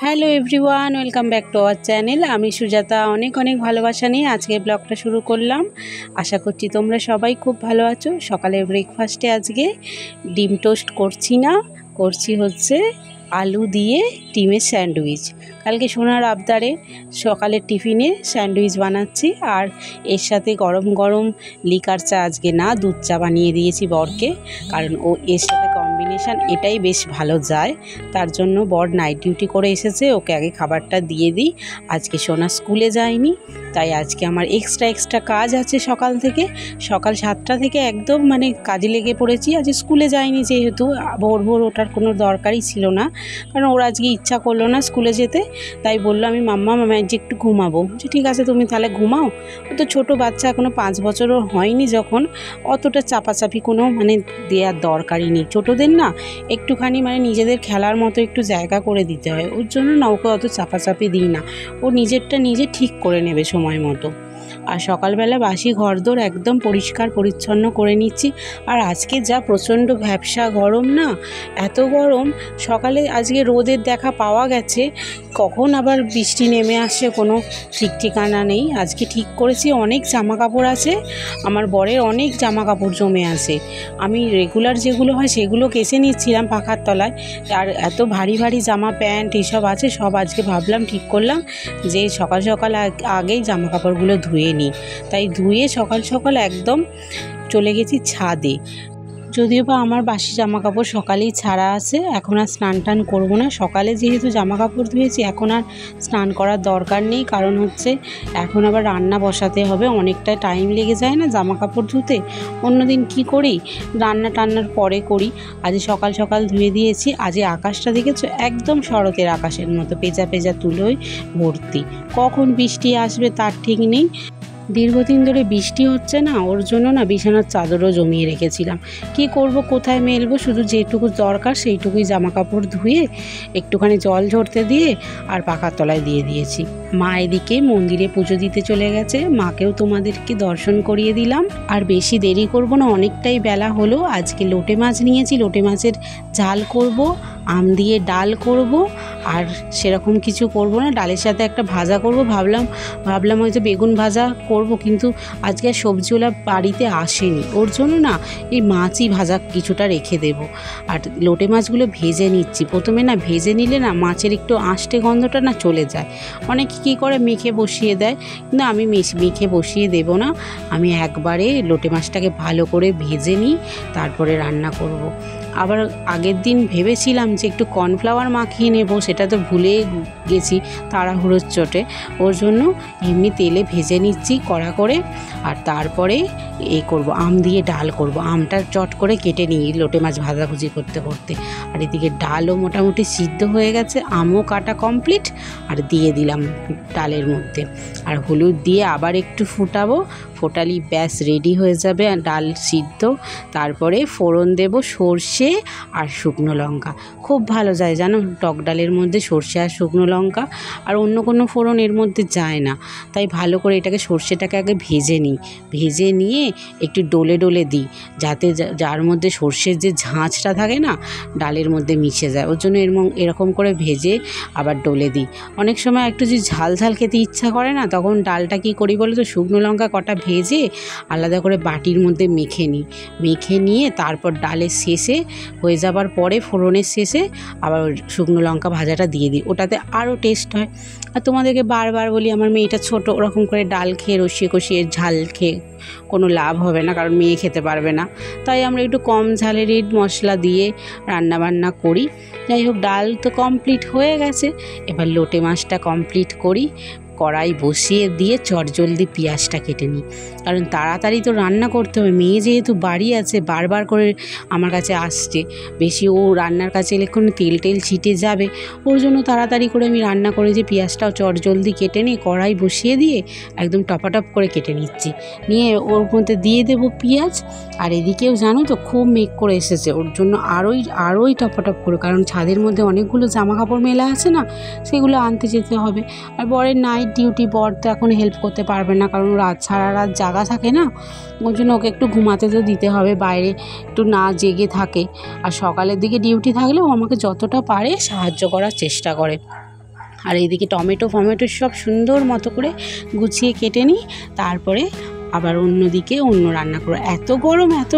Hello everyone, welcome back to our channel. আমি সুজাতা অনেক অনেক ভালোবাসা নিয়ে আজকে ব্লগটা শুরু করলাম। আশা করছি তোমরা সবাই খুব ভালো আছো। সকালের ব্রেকফাস্টে আজকে ডিম টোস্ট করছি হচ্ছে আলু দিয়ে ডিমের স্যান্ডউইচ। কালকে সোনার আবদারে সকালের টিফিনে স্যান্ডউইচ বানাচ্ছি, আর এর সাথে গরম গরম লিকার চা, আজকে না দুধ চা বানিয়ে দিয়েছি বরকে, কারণ ও এর সাথে কম্বিনেশান এটাই বেশ ভালো যায়। তার জন্য বর নাইট ডিউটি করে এসেছে, ওকে আগে খাবারটা দিয়ে দিই। আজকে সোনা স্কুলে যায়নি, তাই আজকে আমার এক্সট্রা কাজ আছে সকাল 7টা থেকে একদম কাজে লেগে পড়েছি। আজ স্কুলে যায়নি যেহেতু ভোর ওঠার কোনো দরকারই ছিল না, কারণ ওরা আজকে ইচ্ছা করলো না স্কুলে যেতে। তাই বললো আমি মাম্মা যে একটু ঘুমাবো। ঠিক আছে তুমি তাহলে ঘুমাও। ও তো ছোটো বাচ্চা, এখনও 5 বছরও হয়নি, যখন অতটা চাপাচাপি কোনো দেওয়ার দরকারই নেই। ছোটোদের না একটুখানি নিজেদের খেলার মতো একটু জায়গা করে দিতে হয়। ওর জন্য না ওকে অত চাপাচাপি দিই না, ও নিজেরটা নিজে ঠিক করে নেবে সময় মতো। আর সকালবেলা বাসি ঘরদোর একদম পরিষ্কার পরিচ্ছন্ন করে নিচ্ছি। আর আজকে যা প্রচণ্ড ভ্যাপসা গরম, না এত গরম, সকালে আজকে রোদের দেখা পাওয়া গেছে, কখন আবার বৃষ্টি নেমে আসছে কোনো ঠিক ঠিকানা নেই। আজকে ঠিক করেছি অনেক জামা কাপড় আছে, আমার বরের অনেক জামা কাপড় জমে আছে। আমি রেগুলার যেগুলো হয় সেগুলো কেচে নিচ্ছিলাম পাখার তলায়, আর এত ভারী জামা প্যান্ট এসব আছে, সব আজকে ভাবলাম ঠিক করলাম যে সকাল আগেই জামা কাপড়গুলো ধুয়ে নিই। তাই ধুয়ে সকাল একদম চলে গেছি ছাদে। যদিও বা আমার বাসি জামা কাপড় সকালেই ছাড়া আছে, এখন আর স্নান টান করবো না। সকালে যেহেতু জামা কাপড় ধুয়েছি, এখন আর স্নান করার দরকার নেই, কারণ হচ্ছে এখন আবার রান্না বসাতে হবে, অনেকটা টাইম লেগে যায় না জামা কাপড় ধুতে। অন্যদিন কি করি, রান্নার পরে করি। আজ সকাল ধুয়ে দিয়েছি। আজ আকাশটা দেখেছো, একদম শরতের আকাশের মতো পেঁজা তুলোয় ভর্তি। কখন বৃষ্টি আসবে তার ঠিক নেই। দীর্ঘদিন ধরে বৃষ্টি হচ্ছে না, ওর জন্য না বিছানার চাদরও জমিয়ে রেখেছিলাম। কি করব, কোথায় মেলবো, শুধু যেটুকু দরকার সেইটুকুই জামা কাপড় ধুয়ে একটুখানি জল ঝরতে দিয়ে আর পাখার তলায় দিয়ে দিয়েছি। মা এদিকে মন্দিরে পুজো দিতে চলে গেছে, মাকেও তোমাদেরকে দর্শন করিয়ে দিলাম। আর বেশি দেরি করব না, অনেকটাই বেলা হলো। আজকে লোটে মাছ নিয়েছি, লোটে মাছের ঝাল করব, আম দিয়ে ডাল করব, আর সেরকম কিছু করব না। ডালের সাথে একটা ভাজা করব, ভাবলাম হয়তো বেগুন ভাজা করব, কিন্তু আজকে সবজিওয়ালা বাড়িতে আসেনি, ওর জন্য না এই মাছই ভাজা কিছুটা রেখে দেব। আর লোটে মাছগুলো ভেজে নিচ্ছি। প্রথমে না ভেজে নিলে না মাছের একটু আঁশটে গন্ধটা না চলে যায়। অনেকে কী করে মেখে বসিয়ে দেয়, কিন্তু আমি মেখে বসিয়ে দেব না। আমি একবারে লোটে মাছটাকে ভালো করে ভেজে নিই, তারপরে রান্না করব। আবার আগের দিন ভেবেছিলাম যে একটু কর্নফ্লাওয়ার মাখিয়ে নেব, সেটা তো ভুলে গেছি তাড়াহুড়োর চোটে। ওর জন্য এমনি তেলে ভেজে নিচ্ছি কড়া করে। আর তারপরে করব, আম দিয়ে ডাল করব। আমটা চট করে কেটে নিই লোটে মাছ ভাজাভুজি করতে। আর এদিকে ডালও মোটামুটি সিদ্ধ হয়ে গেছে, আমও কাটা কমপ্লিট, আর দিয়ে দিলাম ডালের মধ্যে। আর হলুদ দিয়ে আবার একটু ফোটালি ব্যাস রেডি হয়ে যাবে ডাল সিদ্ধ। তারপরে ফোড়ন দেব সর্ষে আর শুকনো লঙ্কা। খুব ভালো যায় জানো টক ডালের মধ্যে সর্ষে আর শুকনো লঙ্কা, আর অন্য কোনো ফোড়ন এর মধ্যে যায় না। তাই ভালো করে এটাকে সর্ষেটাকে আগে ভেজে নিয়ে একটু ডলে দিই, যাতে যার মধ্যে সর্ষের যে ঝাঁঝটা থাকে না ডালের মধ্যে মিশে যায়। ওর জন্য এরকম করে ভেজে আবার ডলে দিই। অনেক সময় একটু যদি ঝাল খেতে ইচ্ছা করে না, তখন ডালটা কী করি বলো তো, শুকনো লঙ্কা কটা ভেজে আলাদা করে বাটির মধ্যে মেখে নিয়ে তারপর ডালের শেষে হয়ে যাবার পরে ফোড়নের শেষে আবার শুকনো লঙ্কা ভাজাটা দিয়ে দিই, ওটাতে আরও টেস্ট হয়। আর তোমাদেরকে বারবার বলি, আমার মেয়েটা ছোটো, ওরকম করে ডাল খেয়ে কষিয়ে ঝাল খেয়ে কোনো লাভ হবে না, কারণ মেয়ে খেতে পারবে না। তাই আমরা একটু কম ঝালের মশলা দিয়ে রান্নাবান্না করি। যাই হোক, ডাল তো কমপ্লিট হয়ে গেছে, এবার লোটে মাছটা কমপ্লিট করি। কড়াই বসিয়ে দিয়ে চটজলদি পেঁয়াজটা কেটে নিই, কারণ তাড়াতাড়ি তো রান্না করতে হবে। মেয়ে যেহেতু বাড়ি আছে, বারবার করে আমার কাছে আসছে, বেশি ও রান্নার কাছে এলে কোনো তেল ছিটে যাবে, ওর জন্য তাড়াতাড়ি করে আমি রান্না করে যে পেঁয়াজটাও চটজলদি কেটে নিয়ে কড়াই বসিয়ে দিয়ে একদম টপাটপ করে কেটে নিচ্ছি। নিয়ে ওর মধ্যে দিয়ে দেবো পেঁয়াজ। আর এদিকেও জানো তো খুব মেঘ করে এসেছে, ওর জন্য আরোই টপাটপ করে, কারণ ছাদের মধ্যে অনেকগুলো জামা কাপড় মেলা আছে না, সেগুলো আনতে যেতে হবে। আর বরের নাইট ডিউটি, বর তো এখন হেল্প করতে পারবে না, কারণ সারা রাত জাগা থাকে না, ওই জন্য ওকে একটু ঘুমাতে তো দিতে হবে, বাইরে একটু না জেগে থাকে। আর সকালের দিকে ডিউটি থাকলেও আমাকে যতটা পারে সাহায্য করার চেষ্টা করে। আর এইদিকে টমেটো সব সুন্দর মতো করে গুছিয়ে কেটে নিই, তারপরে আবার অন্যদিকে অন্য রান্না করো। এত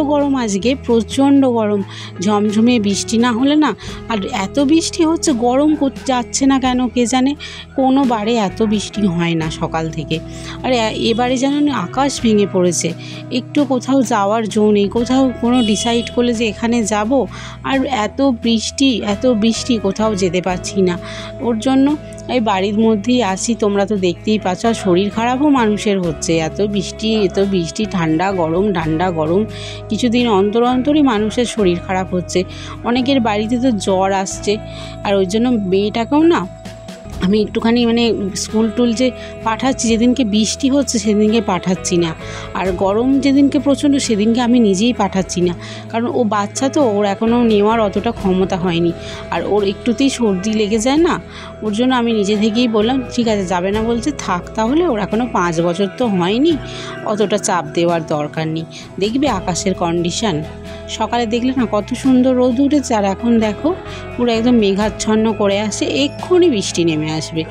গরম আজকে, প্রচণ্ড গরম, ঝমঝমে বৃষ্টি না হলে না, আর এত বৃষ্টি হচ্ছে, গরম যাচ্ছে না কেন কে জানে, কোনো বারে এত বৃষ্টি হয় না সকাল থেকে। আর এবারে যেন আকাশ ভেঙে পড়েছে, একটু কোথাও যাওয়ার জো নেই, কোথাও কোনো ডিসাইড করলে যে এখানে যাব, আর এত বৃষ্টি কোথাও যেতে পারছি না। ওর জন্য এই বাড়ির মধ্যেই আছি, তোমরা তো দেখতেই পাচ্ছ। আর শরীর খারাপও মানুষের হচ্ছে, এত বৃষ্টি, ঠান্ডা গরম, কিছুদিন অন্তরই মানুষের শরীর খারাপ হচ্ছে। অনেকের বাড়িতে তো জ্বর আসছে। আর ওই জন্য মেয়েটাকেও না আমি একটুখানি স্কুল যে পাঠাচ্ছি, যেদিনকে বৃষ্টি হচ্ছে সেদিনকে পাঠাচ্ছি না, আর গরম যেদিনকে প্রচণ্ড সেদিনকে আমি নিজেই পাঠাচ্ছি না, কারণ ও বাচ্চা তো, ওর এখনও নেওয়ার অতটা ক্ষমতা হয়নি, আর ওর একটুতেই সর্দি লেগে যায় না, ওর জন্য আমি নিজে থেকেই বললাম ঠিক আছে, যাবে না বলছে, থাক তাহলে, ওর এখনও 5 বছর তো হয়নি, অতটা চাপ দেওয়ার দরকার নেই। দেখবে আকাশের কন্ডিশন, সকালে দেখলে না কত সুন্দর রোদ উঠেছে, আর এখন দেখো পুরো একদম মেঘাচ্ছন্ন করে আসে, এক্ষুনি বৃষ্টি নেমে আসবে।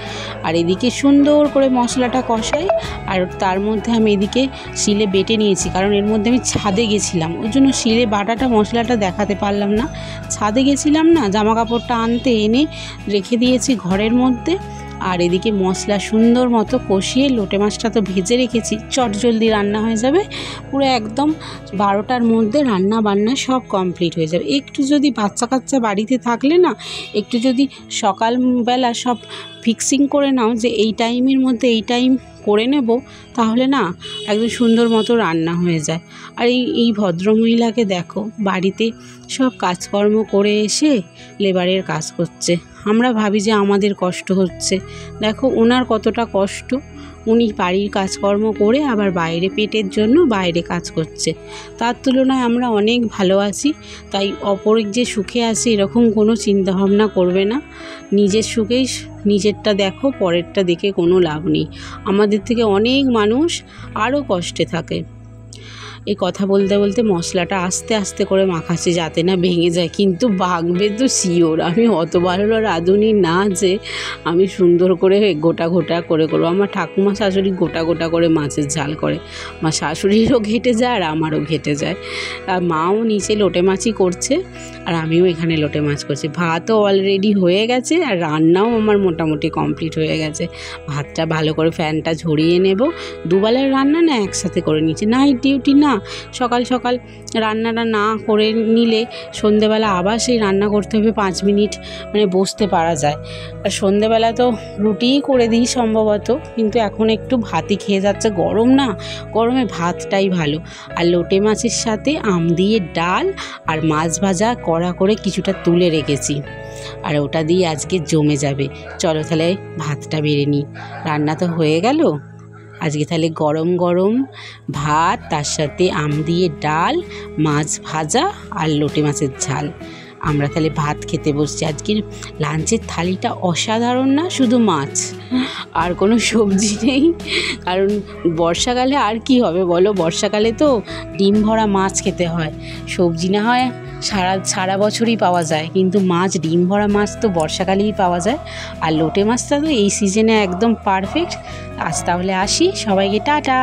আর এদিকে সুন্দর করে মশলাটা কষাই, আর তার মধ্যে আমি এদিকে শিলে বেটে নিয়েছি, কারণ এর মধ্যে আমি ছাদে গেছিলাম, ওই জন্য শিলে বাটাটা মশলাটা দেখাতে পারলাম না। ছাদে গেছিলাম না, জামা কাপড়টা আনতে, এনে রেখে দিয়েছি ঘরের মধ্যে। আর এদিকে মশলা সুন্দর মতো কষিয়ে, লোটে মাছটা তো ভেজে রেখেছি, চটজলদি রান্না হয়ে যাবে, পুরো একদম 12টার মধ্যে রান্না বান্না সব কমপ্লিট হয়ে যাবে। একটু যদি বাচ্চা কাচ্চা বাড়িতে থাকলে না, একটু যদি সকালবেলা সব ফিক্সিং করে নাও যে এই টাইমের মধ্যে এই টাইম করে নেব, তাহলে না একদম সুন্দর মতো রান্না হয়ে যায়। আর এই ভদ্রমহিলাকে দেখো, বাড়িতে সব কাজকর্ম করে এসে লেবারের কাজ করছে। আমরা ভাবি যে আমাদের কষ্ট হচ্ছে, দেখো ওনার কতটা কষ্ট, উনি বাড়ির কাজকর্ম করে আবার বাইরে পেটের জন্য বাইরে কাজ করছে। তার তুলনায় আমরা অনেক ভালো আছি। তাই অপরের যে সুখে আছি এরকম কোনো চিন্তাভাবনা করবে না, নিজের সুখেই নিজেরটা দেখো, পরেরটা দেখে কোনো লাভ নেই। আমাদের থেকে অনেক মানুষ আরও কষ্টে থাকে। এই কথা বলতে বলতে মশলাটা আস্তে আস্তে করে মাখাচ্ছি যাতে না ভেঙে যায়, কিন্তু ভাঙবে তো শিওর। আমি অত ভালো রাঁধুনি না যে আমি সুন্দর করে গোটা করে করবো। আমার ঠাকুমা শাশুড়ি গোটা করে মাছের ঝাল করে, আমার শাশুড়িরও ঘেটে যায় আর আমারও ঘেটে যায়। আর মাও নিচে লোটে মাছই করছে, আর আমিও এখানে লোটে মাছ করছি। ভাতও অলরেডি হয়ে গেছে, আর রান্নাও আমার মোটামুটি কমপ্লিট হয়ে গেছে। ভাতটা ভালো করে ফ্যানটা ঝরিয়ে নেব। দুবেলার রান্না না একসাথে করে নিচ্ছি, নাইট ডিউটি না, সকাল রান্নাটা না করে নিলে সন্ধেবেলা আবার সেই রান্না করতে হবে, 5 মিনিট বসতে পারা যায়। আর সন্ধেবেলা তো রুটিই করে দিই সম্ভবত, কিন্তু এখন একটু ভাতই খেয়ে যাচ্ছে, গরম না, গরমে ভাতটাই ভালো। আর লোটে মাছের সাথে আম দিয়ে ডাল আর মাছ ভাজা কড়া করে কিছুটা তুলে রেখেছি, আর ওটা দিয়ে আজকে জমে যাবে। চলো তাহলে ভাতটা বেড়ে নিই। রান্না তো হয়ে গেল, আজকে তাহলে গরম ভাত, তার সাথে আম দিয়ে ডাল, মাছ ভাজা আর লোটে মাছের ঝাল। আমরা তাহলে ভাত খেতে বসছি। আজকের লাঞ্চের থালিটা অসাধারণ না, শুধু মাছ আর কোনো সবজি নেই, কারণ বর্ষাকালে আর কি হবে বলো, বর্ষাকালে তো ডিম ভরা মাছ খেতে হয়, সবজি না হয় সারা বছরই পাওয়া যায়, কিন্তু মাছ, ডিম ভরা মাছ তো বর্ষাকালেই পাওয়া যায়। আর লোটে মাছটা তো এই সিজনে একদম পারফেক্ট। আজ তাহলে আসি, সবাইকে টাটা।